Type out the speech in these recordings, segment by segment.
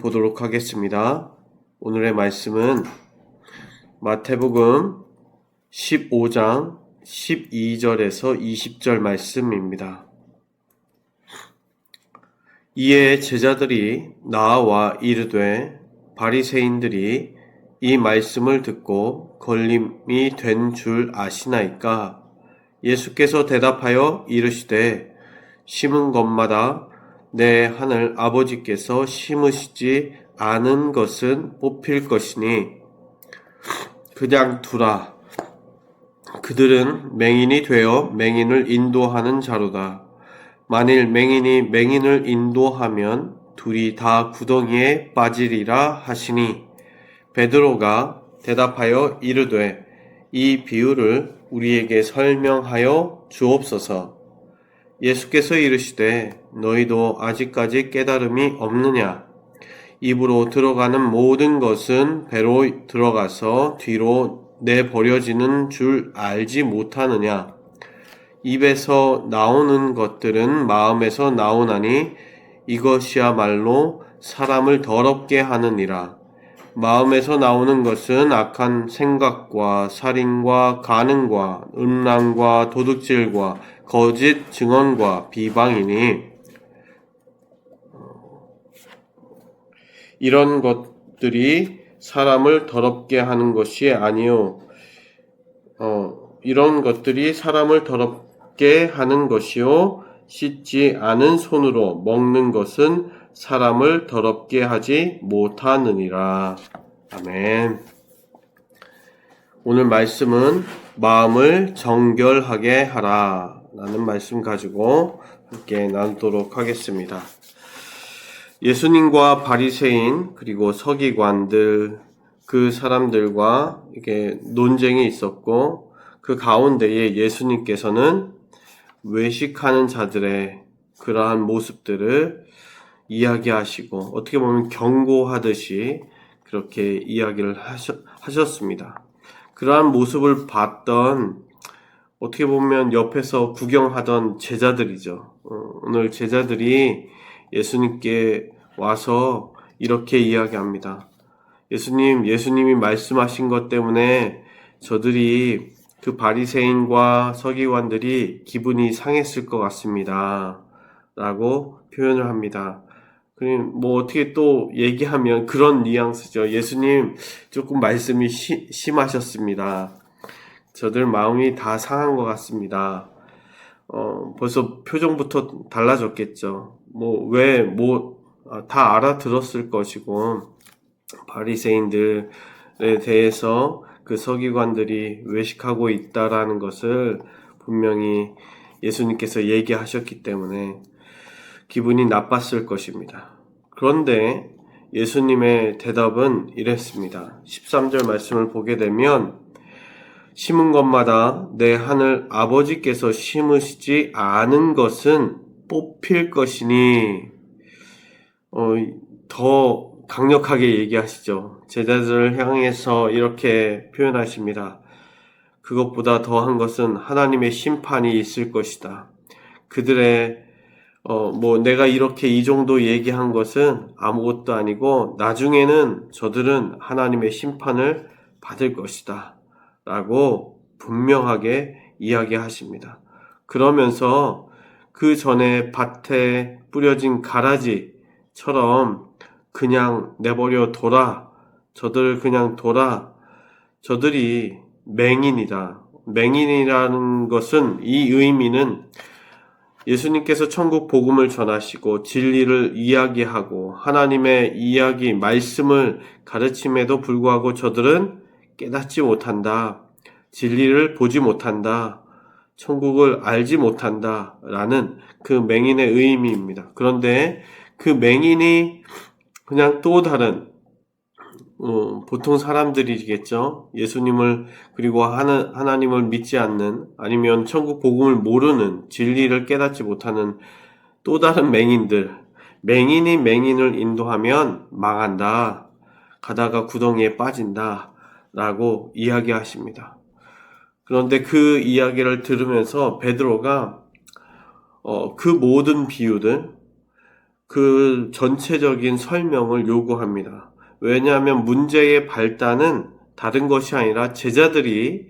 보도록 하겠습니다. 오늘의 말씀은 마태복음 15장 12절에서 20절 말씀입니다. 이에 제자들이 나와 이르되 바리새인들이 이 말씀을 듣고 걸림이 된 줄 아시나이까? 예수께서 대답하여 이르시되 심은 것마다 내 하늘 아버지께서 심으시지 않은 것은 뽑힐 것이니 그냥 두라. 그들은 맹인이 되어 맹인을 인도하는 자로다. 만일 맹인이 맹인을 인도하면 둘이 다 구덩이에 빠지리라 하시니 베드로가 대답하여 이르되 이 비유를 우리에게 설명하여 주옵소서. 예수께서 이르시되 너희도 아직까지 깨달음이 없느냐? 입으로 들어가는 모든 것은 배로 들어가서 뒤로 내버려지는 줄 알지 못하느냐? 입에서 나오는 것들은 마음에서 나오나니 이것이야말로 사람을 더럽게 하느니라. 마음에서 나오는 것은 악한 생각과 살인과 간음과 음란과 도둑질과 거짓 증언과 비방이니 이런 것들이 사람을 더럽게 하는 것이 아니요 이런 것들이 사람을 더럽게 하는 것이요 씻지 않은 손으로 먹는 것은 사람을 더럽게 하지 못하느니라. 아멘. 오늘 말씀은 마음을 정결하게 하라 라는 말씀 가지고 함께 나누도록 하겠습니다. 예수님과 바리새인 그리고 서기관들 그 사람들과 이게 논쟁이 있었고 그 가운데에 예수님께서는 외식하는 자들의 그러한 모습들을 이야기하시고 어떻게 보면 경고하듯이 그렇게 이야기를 하셨습니다. 그러한 모습을 봤던 어떻게 보면 옆에서 구경하던 제자들이죠. 오늘 제자들이 예수님께 와서 이렇게 이야기합니다. 예수님이 말씀하신 것 때문에 저들이 그 바리새인과 서기관들이 기분이 상했을 것 같습니다. 라고 표현을 합니다. 뭐 어떻게 또 얘기하면 그런 뉘앙스죠. 예수님 조금 말씀이 심하셨습니다. 저들 마음이 다 상한 것 같습니다. 벌써 표정부터 달라졌겠죠. 다 알아들었을 것이고 바리새인들에 대해서 그 서기관들이 외식하고 있다라는 것을 분명히 예수님께서 얘기하셨기 때문에 기분이 나빴을 것입니다. 그런데 예수님의 대답은 이랬습니다. 13절 말씀을 보게 되면 심은 것마다 내 하늘 아버지께서 심으시지 않은 것은 뽑힐 것이니 더 강력하게 얘기하시죠. 제자들을 향해서 이렇게 표현하십니다. 그것보다 더한 것은 하나님의 심판이 있을 것이다. 그들의 내가 이렇게 이 정도 얘기한 것은 아무것도 아니고 나중에는 저들은 하나님의 심판을 받을 것이다. 라고 분명하게 이야기하십니다. 그러면서 그 전에 밭에 뿌려진 가라지처럼 그냥 내버려 둬라. 저들을 그냥 둬라. 저들이 맹인이다. 맹인이라는 것은 이 의미는 예수님께서 천국 복음을 전하시고 진리를 이야기하고 하나님의 이야기, 말씀을 가르침에도 불구하고 저들은 깨닫지 못한다. 진리를 보지 못한다. 천국을 알지 못한다. 라는 그 맹인의 의미입니다. 그런데 그 맹인이 그냥 또 다른 보통 사람들이겠죠. 예수님을 그리고 하나님을 믿지 않는 아니면 천국 복음을 모르는 진리를 깨닫지 못하는 또 다른 맹인들. 맹인이 맹인을 인도하면 망한다. 가다가 구덩이에 빠진다. 라고 이야기하십니다. 그런데 그 이야기를 들으면서 베드로가 그 모든 비유들 그 전체적인 설명을 요구합니다. 왜냐하면 문제의 발단은 다른 것이 아니라 제자들이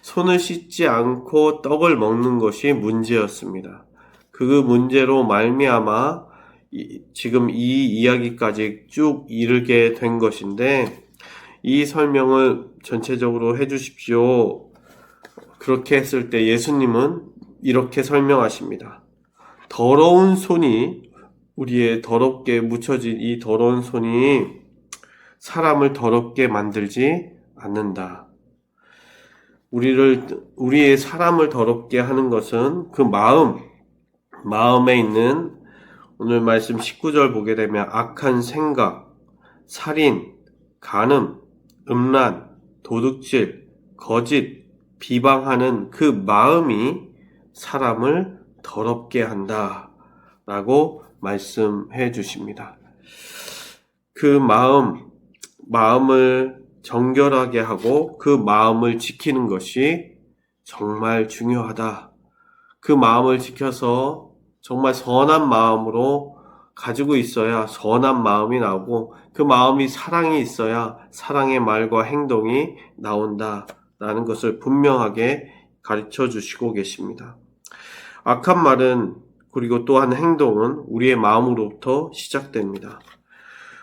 손을 씻지 않고 떡을 먹는 것이 문제였습니다. 그 문제로 말미암아 지금 이 이야기까지 쭉 이르게 된 것인데, 이 설명을 전체적으로 해주십시오. 그렇게 했을 때 예수님은 이렇게 설명하십니다. 더러운 손이, 우리의 더럽게 묻혀진 이 더러운 손이 사람을 더럽게 만들지 않는다. 우리의 사람을 더럽게 하는 것은 그 마음에 있는, 오늘 말씀 19절 보게 되면 악한 생각, 살인, 간음, 음란, 도둑질, 거짓, 비방하는 그 마음이 사람을 더럽게 한다 라고 말씀해 주십니다. 그 마음을 정결하게 하고 그 마음을 지키는 것이 정말 중요하다. 그 마음을 지켜서 정말 선한 마음으로 가지고 있어야 선한 마음이 나오고, 그 마음이 사랑이 있어야 사랑의 말과 행동이 나온다라는 것을 분명하게 가르쳐 주시고 계십니다. 악한 말은, 그리고 또한 행동은 우리의 마음으로부터 시작됩니다.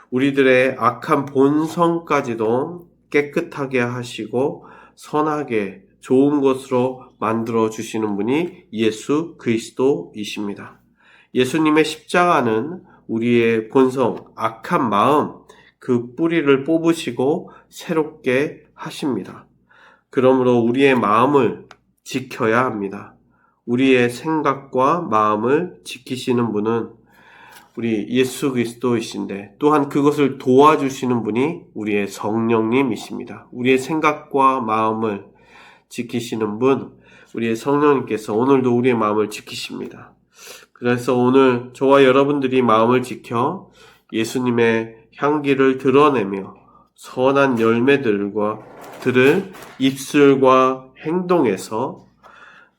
우리들의 악한 본성까지도 깨끗하게 하시고 선하게 좋은 것으로 만들어 주시는 분이 예수 그리스도이십니다. 예수님의 십자가는 우리의 본성, 악한 마음, 그 뿌리를 뽑으시고 새롭게 하십니다. 그러므로 우리의 마음을 지켜야 합니다. 우리의 생각과 마음을 지키시는 분은 우리 예수 그리스도이신데, 또한 그것을 도와주시는 분이 우리의 성령님이십니다. 우리의 생각과 마음을 지키시는 분, 우리의 성령님께서 오늘도 우리의 마음을 지키십니다. 그래서 오늘 저와 여러분들이 마음을 지켜 예수님의 향기를 드러내며 선한 열매들을 입술과 행동에서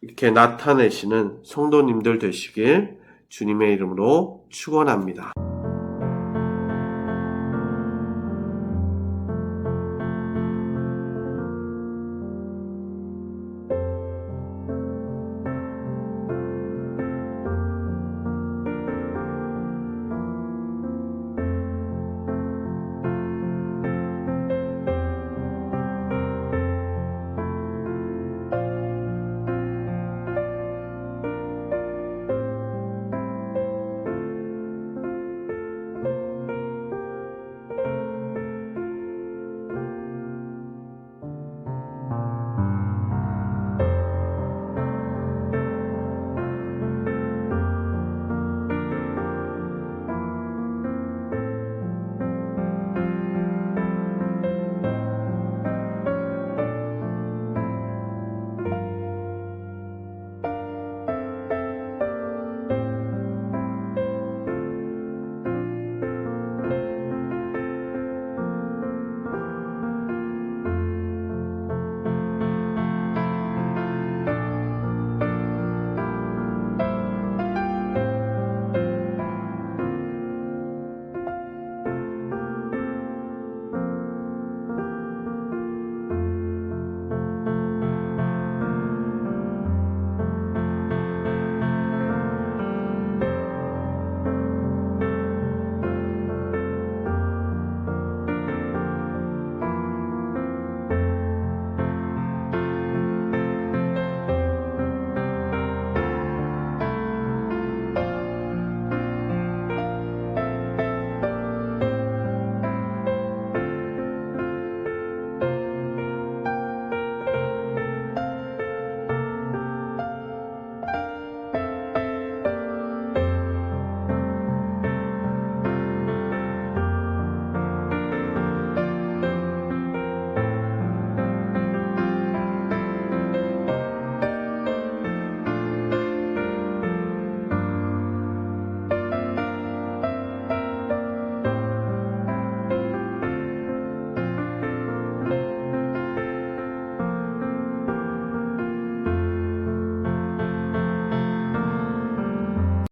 이렇게 나타내시는 성도님들 되시길 주님의 이름으로 축원합니다.